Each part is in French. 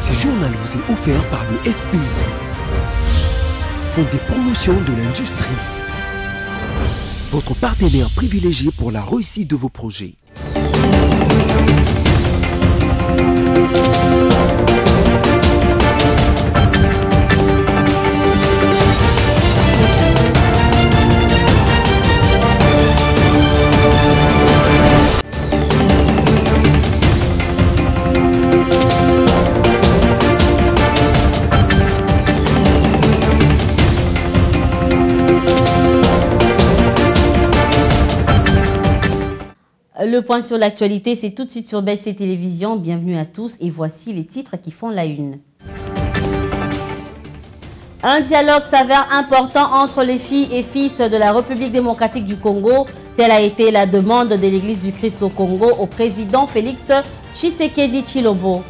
Ce journal vous est offert par le FPI, Fonds des promotions de l'industrie, votre partenaire privilégié pour la réussite de vos projets. Le point sur l'actualité, c'est tout de suite sur BC Télévision. Bienvenue à tous et voici les titres qui font la une. Un dialogue s'avère important entre les filles et fils de la République démocratique du Congo. Telle a été la demande de l'Église du Christ au Congo au président Félix Tshisekedi Tshilombo.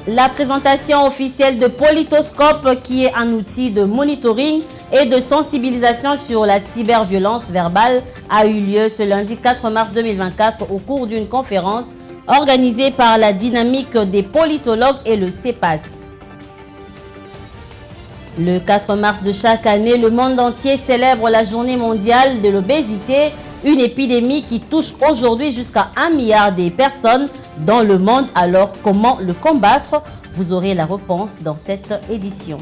La présentation officielle de Politoscope, qui est un outil de monitoring et de sensibilisation sur la cyberviolence verbale, a eu lieu ce lundi 4 mars 2024 au cours d'une conférence organisée par la Dynamique des politologues et le CEPAS. Le 4 mars de chaque année, le monde entier célèbre la journée mondiale de l'obésité, une épidémie qui touche aujourd'hui jusqu'à 1 milliard de personnes dans le monde. Alors, comment le combattre? Vous aurez la réponse dans cette édition.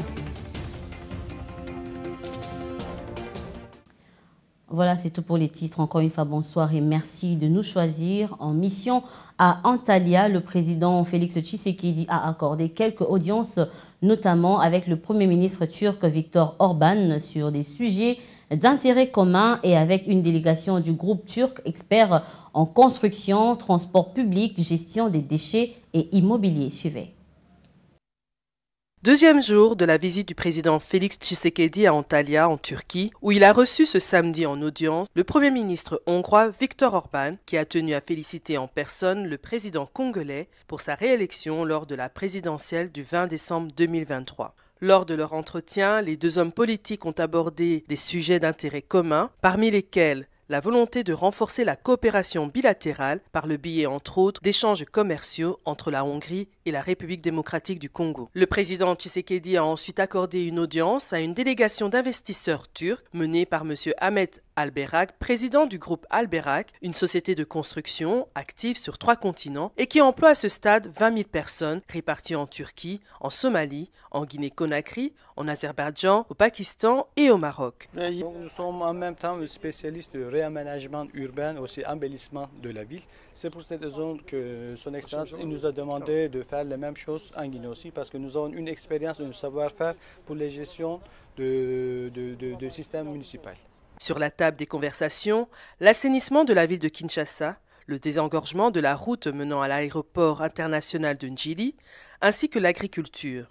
Voilà, c'est tout pour les titres. Encore une fois, bonsoir et merci de nous choisir. En mission à Antalya, le président Félix Tshisekedi a accordé quelques audiences, notamment avec le Premier ministre turc Viktor Orban sur des sujets d'intérêt commun et avec une délégation du groupe turc expert en construction, transport public, gestion des déchets et immobilier. Suivez. Deuxième jour de la visite du président Félix Tshisekedi à Antalya, en Turquie, où il a reçu ce samedi en audience le Premier ministre hongrois Viktor Orban, qui a tenu à féliciter en personne le président congolais pour sa réélection lors de la présidentielle du 20 décembre 2023. Lors de leur entretien, les deux hommes politiques ont abordé des sujets d'intérêt commun, parmi lesquels la volonté de renforcer la coopération bilatérale par le biais, entre autres, d'échanges commerciaux entre la Hongrie et la République démocratique du Congo. Le président Tshisekedi a ensuite accordé une audience à une délégation d'investisseurs turcs menée par M. Ahmet Albayrak, président du groupe Albayrak, une société de construction active sur 3 continents et qui emploie à ce stade 20 000 personnes réparties en Turquie, en Somalie, en Guinée-Conakry, en Azerbaïdjan, au Pakistan et au Maroc. Nous sommes en même temps spécialistes de réaménagement urbain, aussi embellissement de la ville. C'est pour cette raison que son Excellence nous a demandé de faire la même chose en Guinée aussi, parce que nous avons une expérience, un savoir-faire pour la gestion de système municipal. Sur la table des conversations, l'assainissement de la ville de Kinshasa, le désengorgement de la route menant à l'aéroport international de Njili, ainsi que l'agriculture.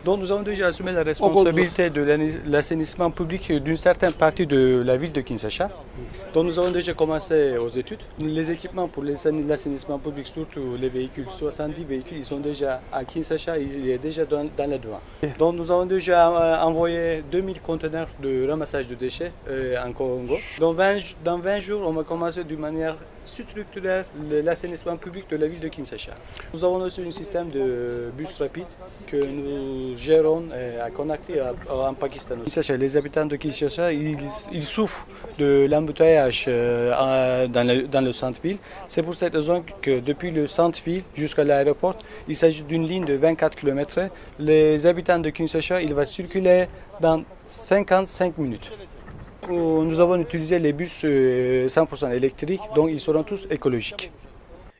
Donc nous avons déjà assumé la responsabilité de l'assainissement public d'une certaine partie de la ville de Kinshasa. Donc nous avons déjà commencé aux études. Les équipements pour l'assainissement public, surtout les véhicules, 70 véhicules, ils sont déjà à Kinshasa, ils sont déjà dans la douane. Donc nous avons déjà envoyé 2000 conteneurs de ramassage de déchets en Congo. Dans 20 jours, on va commencer d'une manière structurelle l'assainissement public de la ville de Kinshasa. Nous avons aussi un système de bus rapide que nous gérons à Conakry en Pakistan. Les habitants de Kinshasa, ils souffrent de l'embouteillage dans le centre-ville. C'est pour cette raison que depuis le centre-ville jusqu'à l'aéroport, il s'agit d'une ligne de 24 km. Les habitants de Kinshasa, ils vont circuler dans 55 minutes. Nous avons utilisé les bus 100% électriques, donc ils seront tous écologiques.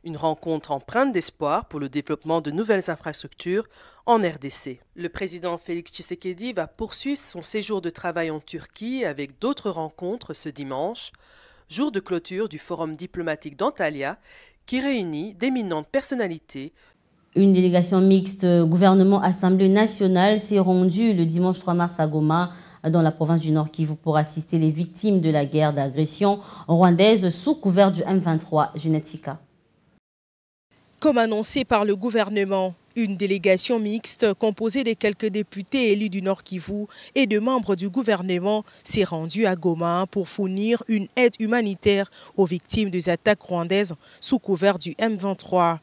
Une rencontre empreinte d'espoir pour le développement de nouvelles infrastructures en RDC. Le président Félix Tshisekedi va poursuivre son séjour de travail en Turquie avec d'autres rencontres ce dimanche, jour de clôture du forum diplomatique d'Antalya, qui réunit d'éminentes personnalités. Une délégation mixte gouvernement-Assemblée nationale s'est rendue le dimanche 3 mars à Goma, dans la province du Nord Kivu, pour assister les victimes de la guerre d'agression rwandaise sous couvert du M23. Jeannette Fika. Comme annoncé par le gouvernement, Une délégation mixte composée de quelques députés élus du Nord Kivu et de membres du gouvernement s'est rendue à Goma pour fournir une aide humanitaire aux victimes des attaques rwandaises sous couvert du M23.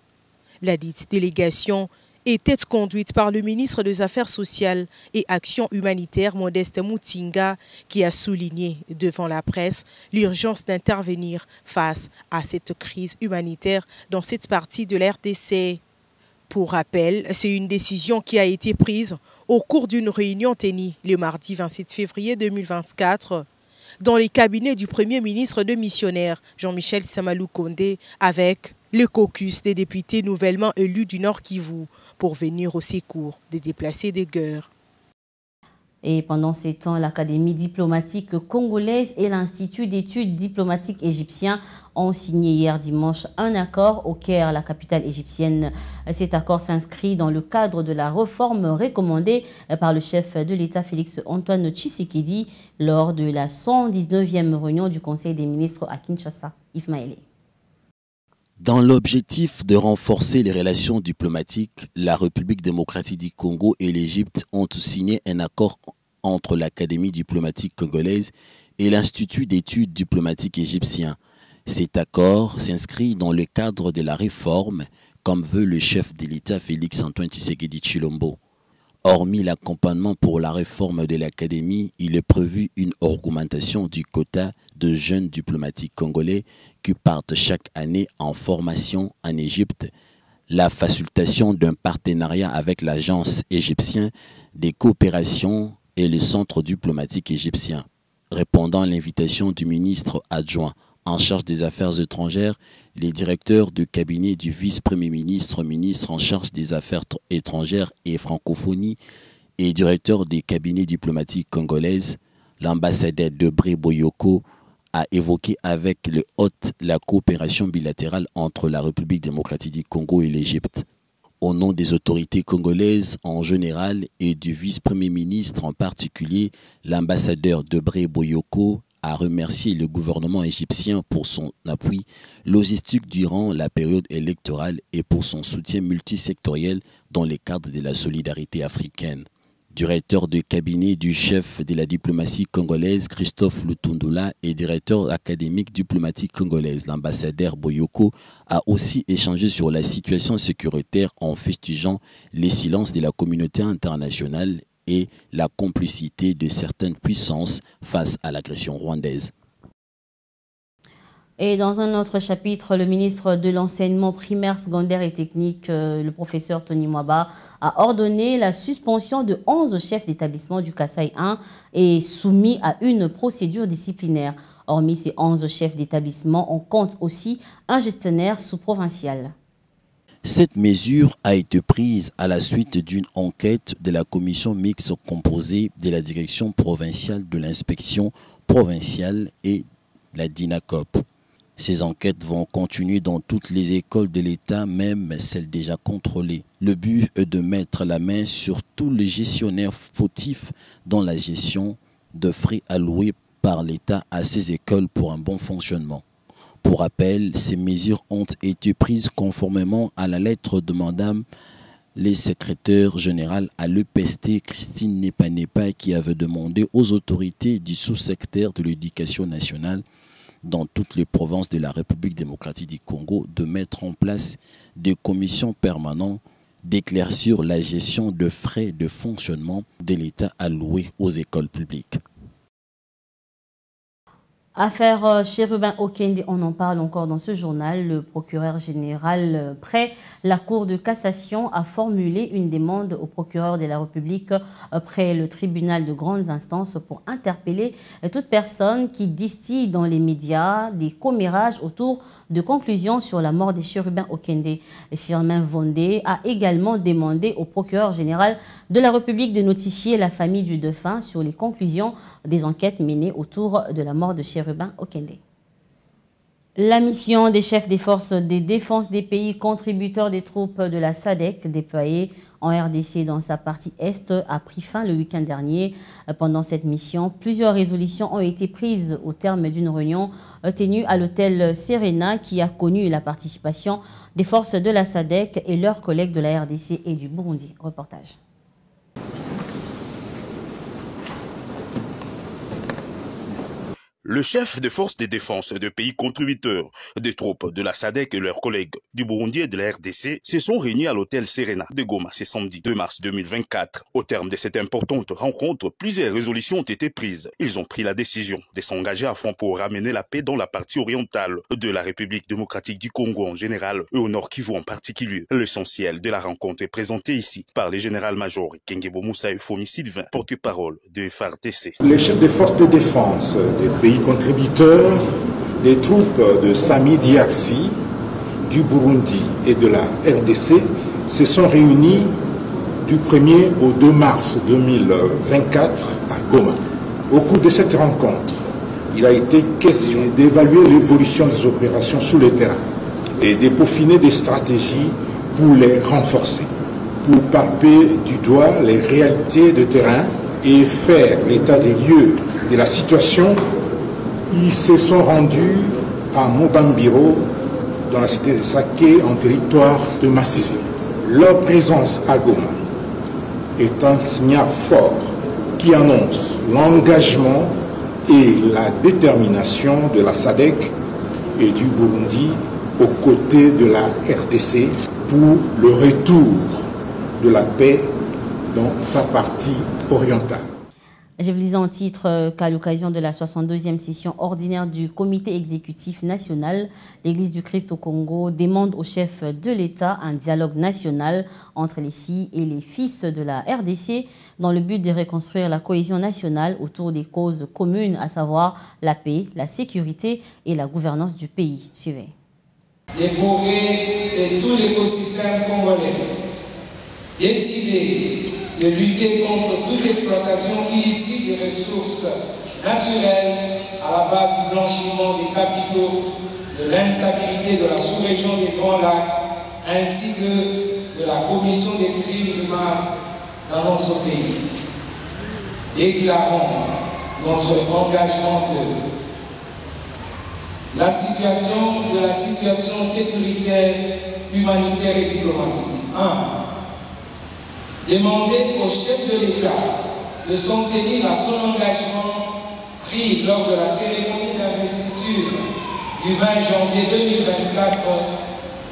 La dite délégation était conduite par le ministre des Affaires sociales et Action humanitaire Modeste Mutinga, qui a souligné devant la presse l'urgence d'intervenir face à cette crise humanitaire dans cette partie de la RDC. Pour rappel, c'est une décision qui a été prise au cours d'une réunion tenue le mardi 27 février 2024 dans les cabinets du Premier ministre de missionnaire Jean-Michel Samalou Kondé avec le caucus des députés nouvellement élus du Nord Kivu pour venir au secours des déplacés de guerre. Et pendant ces temps, l'Académie diplomatique congolaise et l'Institut d'études diplomatiques égyptiens ont signé hier dimanche un accord au Caire, la capitale égyptienne. Cet accord s'inscrit dans le cadre de la réforme recommandée par le chef de l'État Félix Antoine Tshisekedi lors de la 119e réunion du Conseil des ministres à Kinshasa. Yves Maélé. Dans l'objectif de renforcer les relations diplomatiques, la République démocratique du Congo et l'Égypte ont signé un accord entre l'Académie diplomatique congolaise et l'Institut d'études diplomatiques égyptien. Cet accord s'inscrit dans le cadre de la réforme, comme veut le chef de l'État Félix Antoine Tshisekedi Tshilombo. Hormis l'accompagnement pour la réforme de l'Académie, il est prévu une augmentation du quota de jeunes diplomatiques congolais qui partent chaque année en formation en Égypte, la facilitation d'un partenariat avec l'agence égyptienne des coopérations et le centre diplomatique égyptien. Répondant à l'invitation du ministre adjoint en charge des affaires étrangères, les directeurs de cabinet du vice-premier ministre, ministre en charge des affaires étrangères et francophonie et directeur des cabinets diplomatiques congolaises, l'ambassadeur Debré Boyoko a évoqué avec le hôte la coopération bilatérale entre la République démocratique du Congo et l'Égypte. Au nom des autorités congolaises en général et du vice-premier ministre en particulier, l'ambassadeur Debré Boyoko a remercié le gouvernement égyptien pour son appui logistique durant la période électorale et pour son soutien multisectoriel dans le cadre de la solidarité africaine. Directeur de cabinet du chef de la diplomatie congolaise Christophe Lutundula et directeur académique diplomatique congolaise, l'ambassadeur Boyoko, a aussi échangé sur la situation sécuritaire en fustigeant les silences de la communauté internationale et la complicité de certaines puissances face à l'agression rwandaise. Et dans un autre chapitre, le ministre de l'Enseignement primaire, secondaire et technique, le professeur Tony Mwaba, a ordonné la suspension de 11 chefs d'établissement du Kasaï 1 et soumis à une procédure disciplinaire. Hormis ces 11 chefs d'établissement, on compte aussi un gestionnaire sous-provincial. Cette mesure a été prise à la suite d'une enquête de la commission mixte composée de la direction provinciale de l'inspection provinciale et la DINACOP. Ces enquêtes vont continuer dans toutes les écoles de l'État, même celles déjà contrôlées. Le but est de mettre la main sur tous les gestionnaires fautifs dans la gestion de frais alloués par l'État à ces écoles pour un bon fonctionnement. Pour rappel, ces mesures ont été prises conformément à la lettre de Madame le secrétaire général à l'EPST, Christine Nepa, qui avait demandé aux autorités du sous-secteur de l'éducation nationale dans toutes les provinces de la République démocratique du Congo de mettre en place des commissions permanentes d'éclaircir la gestion de frais de fonctionnement de l'État alloués aux écoles publiques. Affaire Chérubin Okende, on en parle encore dans ce journal. Le procureur général près la Cour de cassation a formulé une demande au procureur de la République près le tribunal de grandes instances pour interpeller toute personne qui distille dans les médias des commérages autour de conclusions sur la mort des Chérubin Okende. Firmin Vondé a également demandé au procureur général de la République de notifier la famille du défunt sur les conclusions des enquêtes menées autour de la mort de Chérubin Okende. La mission des chefs des forces de défense des pays contributeurs des troupes de la SADC déployées en RDC dans sa partie Est a pris fin le week-end dernier. Pendant cette mission, plusieurs résolutions ont été prises au terme d'une réunion tenue à l'hôtel Serena qui a connu la participation des forces de la SADC et leurs collègues de la RDC et du Burundi. Reportage. Le chef des forces de défense des pays contributeurs des troupes de la SADC et leurs collègues du Burundi et de la RDC se sont réunis à l'hôtel Serena de Goma ce samedi 2 mars 2024. Au terme de cette importante rencontre, plusieurs résolutions ont été prises. Ils ont pris la décision de s'engager à fond pour ramener la paix dans la partie orientale de la République démocratique du Congo en général et au Nord Kivu en particulier. L'essentiel de la rencontre est présenté ici par le général-major Kengebo Moussa Eufomi Sylvain, porte-parole de FARDC. Les chefs des forces de défense des pays contributeurs des troupes de Sami Diaksi, du Burundi et de la RDC se sont réunis du 1er au 2 mars 2024 à Goma. Au cours de cette rencontre, il a été question d'évaluer l'évolution des opérations sur le terrain et de peaufiner des stratégies pour les renforcer, pour palper du doigt les réalités de terrain et faire l'état des lieux de la situation. Ils se sont rendus à Mobambiro, dans la cité de Saké, en territoire de Massissi. Leur présence à Goma est un signal fort qui annonce l'engagement et la détermination de la SADC et du Burundi aux côtés de la RDC pour le retour de la paix dans sa partie orientale. Je vous disais en titre qu'à l'occasion de la 62e session ordinaire du comité exécutif national, l'Église du Christ au Congo demande au chef de l'État un dialogue national entre les filles et les fils de la RDC dans le but de reconstruire la cohésion nationale autour des causes communes, à savoir la paix, la sécurité et la gouvernance du pays. Suivez. Des forêts et tout l'écosystème congolais. Décider de lutter contre toute exploitation illicite des ressources naturelles à la base du blanchiment des capitaux, de l'instabilité de la sous-région des Grands Lacs, ainsi que de la commission des crimes de masse dans notre pays. Déclarons notre engagement de la situation sécuritaire, humanitaire et diplomatique. 1. Demander au chef de l'État de s'en tenir à son engagement pris lors de la cérémonie d'investiture du 20 janvier 2024,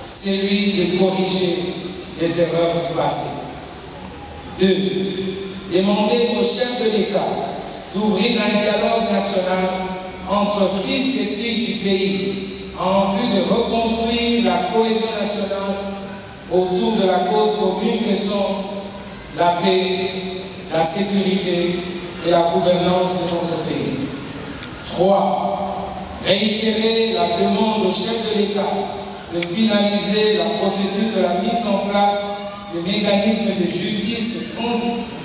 celui de corriger les erreurs du passé. 2. Demander au chef de l'État d'ouvrir un dialogue national entre fils et filles du pays en vue de reconstruire la cohésion nationale autour de la cause commune que sont la paix, la sécurité et la gouvernance de notre pays. 3. Réitérer la demande au chef de l'État de finaliser la procédure de la mise en place de mécanismes de justice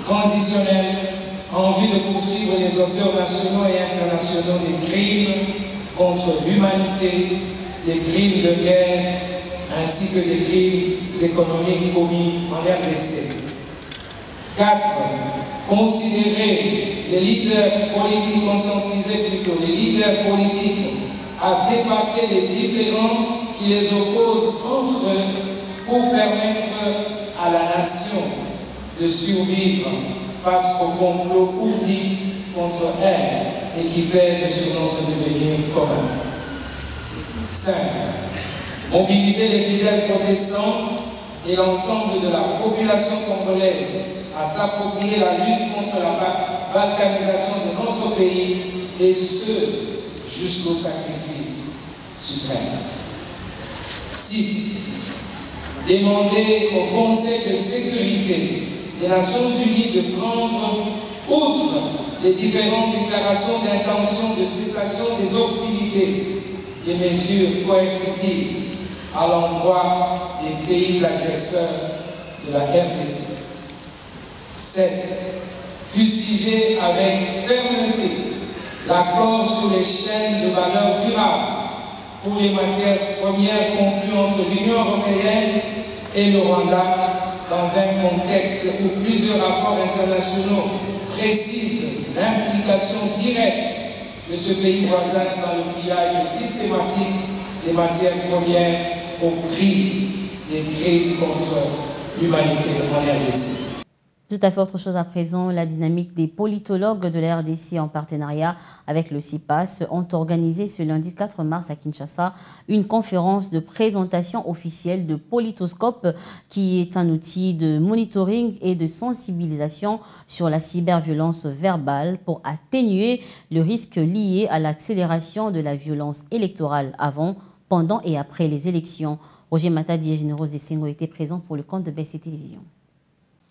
transitionnelle en vue de poursuivre les auteurs nationaux et internationaux des crimes contre l'humanité, des crimes de guerre, ainsi que des crimes économiques commis en RDC. 4. Considérer les leaders politiques à dépasser les différends qui les opposent entre eux pour permettre à la nation de survivre face au complot ourdi contre elle et qui pèse sur notre devenir commun. 5. Mobiliser les fidèles protestants et l'ensemble de la population congolaise à s'approprier la lutte contre la balkanisation de notre pays, et ce, jusqu'au sacrifice suprême. 6. Demander au Conseil de sécurité des Nations Unies de prendre, outre les différentes déclarations d'intention de cessation des hostilités, des mesures coercitives à l'endroit des pays agresseurs de la RDC. 7. Fustiger avec fermeté l'accord sur les chaînes de valeur durable pour les matières premières conclues entre l'Union européenne et le Rwanda dans un contexte où plusieurs rapports internationaux précisent l'implication directe de ce pays voisin dans le pillage systématique des matières premières au prix des crimes contre l'humanité en RDC. Tout à fait autre chose à présent, la dynamique des politologues de la RDC en partenariat avec le CIPAS ont organisé ce lundi 4 mars à Kinshasa une conférence de présentation officielle de Politoscope qui est un outil de monitoring et de sensibilisation sur la cyberviolence verbale pour atténuer le risque lié à l'accélération de la violence électorale avant, pendant et après les élections. Roger Matadi et Générose Dessengo étaient présents pour le compte de BC Télévision.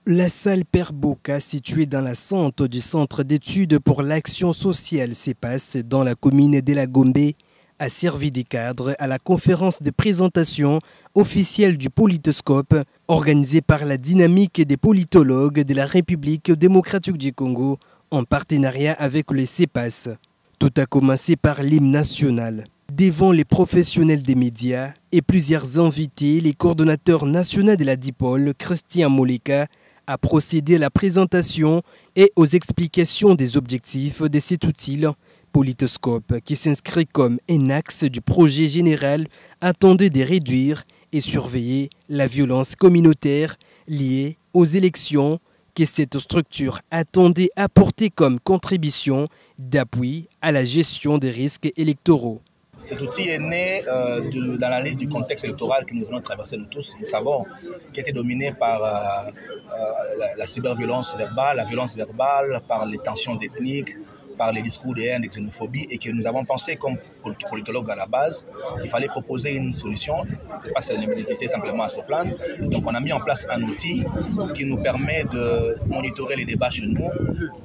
La salle Père Boka, située dans la centre du Centre d'études pour l'action sociale CEPAS dans la commune de la Gombe, a servi de cadre à la conférence de présentation officielle du Politoscope organisée par la dynamique des politologues de la République démocratique du Congo en partenariat avec le CEPAS. Tout a commencé par l'hymne national. Devant les professionnels des médias et plusieurs invités, les coordonnateurs nationaux de la DIPOL, Christian Moleka, a procédé à la présentation et aux explications des objectifs de cet outil Politoscope qui s'inscrit comme un axe du projet général attendu de réduire et surveiller la violence communautaire liée aux élections que cette structure attendait apporter comme contribution d'appui à la gestion des risques électoraux. Cet outil est né de l'analyse du contexte électoral que nous venons de traverser nous tous. Nous savons qu'il a été dominé par la cyberviolence verbale, la violence verbale, par les tensions ethniques, par les discours de haine et de xénophobie, et que nous avons pensé comme politologues à la base qu'il fallait proposer une solution, pas se limiter simplement à se plaindre. Donc on a mis en place un outil qui nous permet de monitorer les débats chez nous,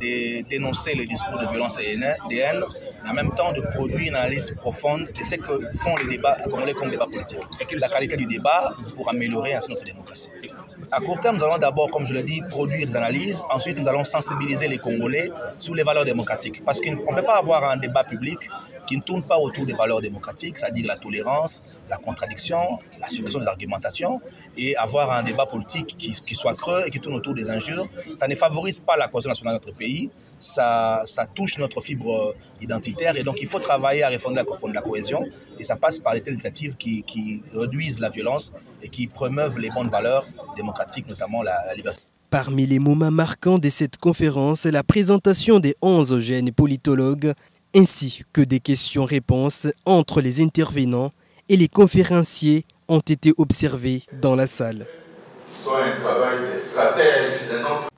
de dénoncer les discours de violence et de haine, mais en même temps de produire une analyse profonde de ce que font les débats congolais comme débat politique. La qualité du débat pour améliorer ainsi notre démocratie. À court terme, nous allons d'abord, comme je l'ai dit, produire des analyses. Ensuite, nous allons sensibiliser les Congolais sur les valeurs démocratiques. Parce qu'on ne peut pas avoir un débat public qui ne tourne pas autour des valeurs démocratiques, c'est-à-dire la tolérance, la contradiction, la suppression des argumentations, et avoir un débat politique qui soit creux et qui tourne autour des injures. Ça ne favorise pas la cohésion nationale de notre pays, ça touche notre fibre identitaire, et donc il faut travailler à refonder la cohésion, et ça passe par des initiatives qui réduisent la violence et qui promeuvent les bonnes valeurs démocratiques, notamment la liberté. Parmi les moments marquants de cette conférence, la présentation des 11 jeunes politologues ainsi que des questions-réponses entre les intervenants et les conférenciers ont été observés dans la salle. Un travail de stratège de notre...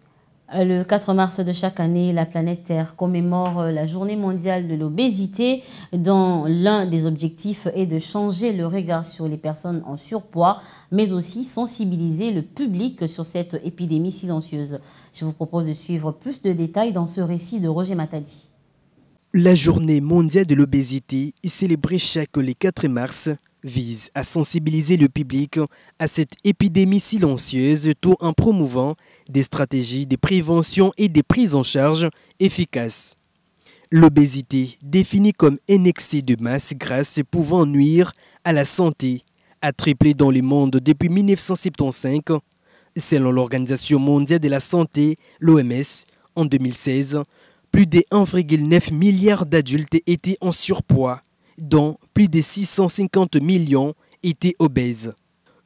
Le 4 mars de chaque année, la planète Terre commémore la journée mondiale de l'obésité, dont l'un des objectifs est de changer le regard sur les personnes en surpoids, mais aussi sensibiliser le public sur cette épidémie silencieuse. Je vous propose de suivre plus de détails dans ce récit de Roger Matadi. La journée mondiale de l'obésité, célébrée chaque le 4 mars, vise à sensibiliser le public à cette épidémie silencieuse tout en promouvant des stratégies de prévention et de prise en charge efficaces. L'obésité, définie comme un excès de masse grasse pouvant nuire à la santé, a triplé dans le monde depuis 1975. Selon l'Organisation mondiale de la santé, l'OMS, en 2016, plus de 1,9 milliard d'adultes étaient en surpoids, dont plus de 650 millions étaient obèses.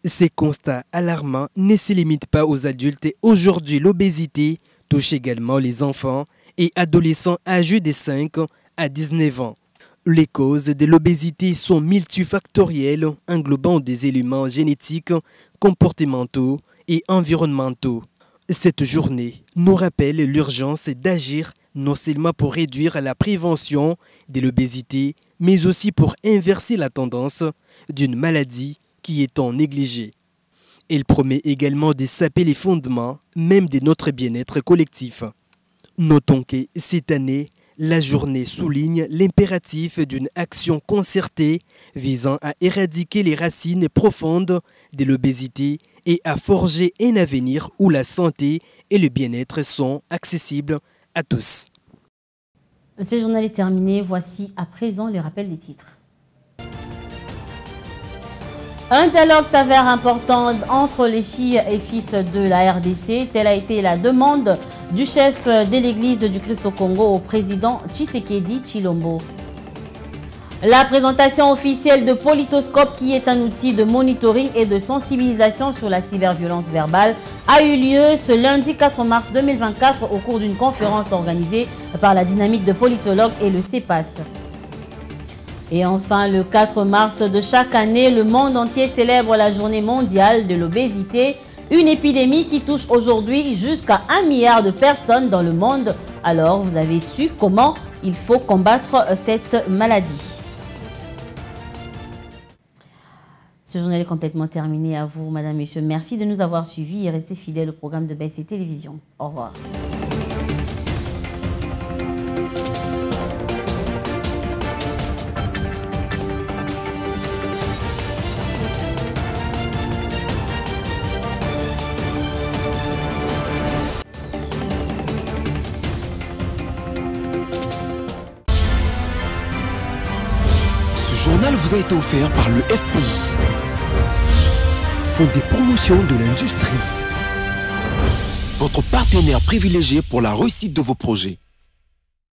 Ces constats alarmants ne se limitent pas aux adultes. Aujourd'hui, l'obésité touche également les enfants et adolescents âgés de 5 à 19 ans. Les causes de l'obésité sont multifactorielles, englobant des éléments génétiques, comportementaux et environnementaux. Cette journée nous rappelle l'urgence d'agir non seulement pour réduire la prévention de l'obésité, mais aussi pour inverser la tendance d'une maladie qui est en négligée. Elle promet également de saper les fondements même de notre bien-être collectif. Notons que cette année, la journée souligne l'impératif d'une action concertée visant à éradiquer les racines profondes de l'obésité et à forger un avenir où la santé et le bien-être sont accessibles à tous. Ce journal est terminé. Voici à présent le rappel des titres. Un dialogue s'avère important entre les filles et fils de la RDC. Telle a été la demande du chef de l'église du Christ au Congo au président Tshisekedi Tshilombo. La présentation officielle de Politoscope, qui est un outil de monitoring et de sensibilisation sur la cyberviolence verbale, a eu lieu ce lundi 4 mars 2024 au cours d'une conférence organisée par la Dynamique de Politologues et le CEPAS. Et enfin, le 4 mars de chaque année, le monde entier célèbre la journée mondiale de l'obésité, une épidémie qui touche aujourd'hui jusqu'à 1 milliard de personnes dans le monde. Alors, vous avez su comment il faut combattre cette maladie. Ce journal est complètement terminé. À vous, madame, messieurs. Merci de nous avoir suivis et restez fidèles au programme de BSC Télévision. Au revoir. Ce journal vous a été offert par le FPI, Fonds des promotions de l'industrie, votre partenaire privilégié pour la réussite de vos projets.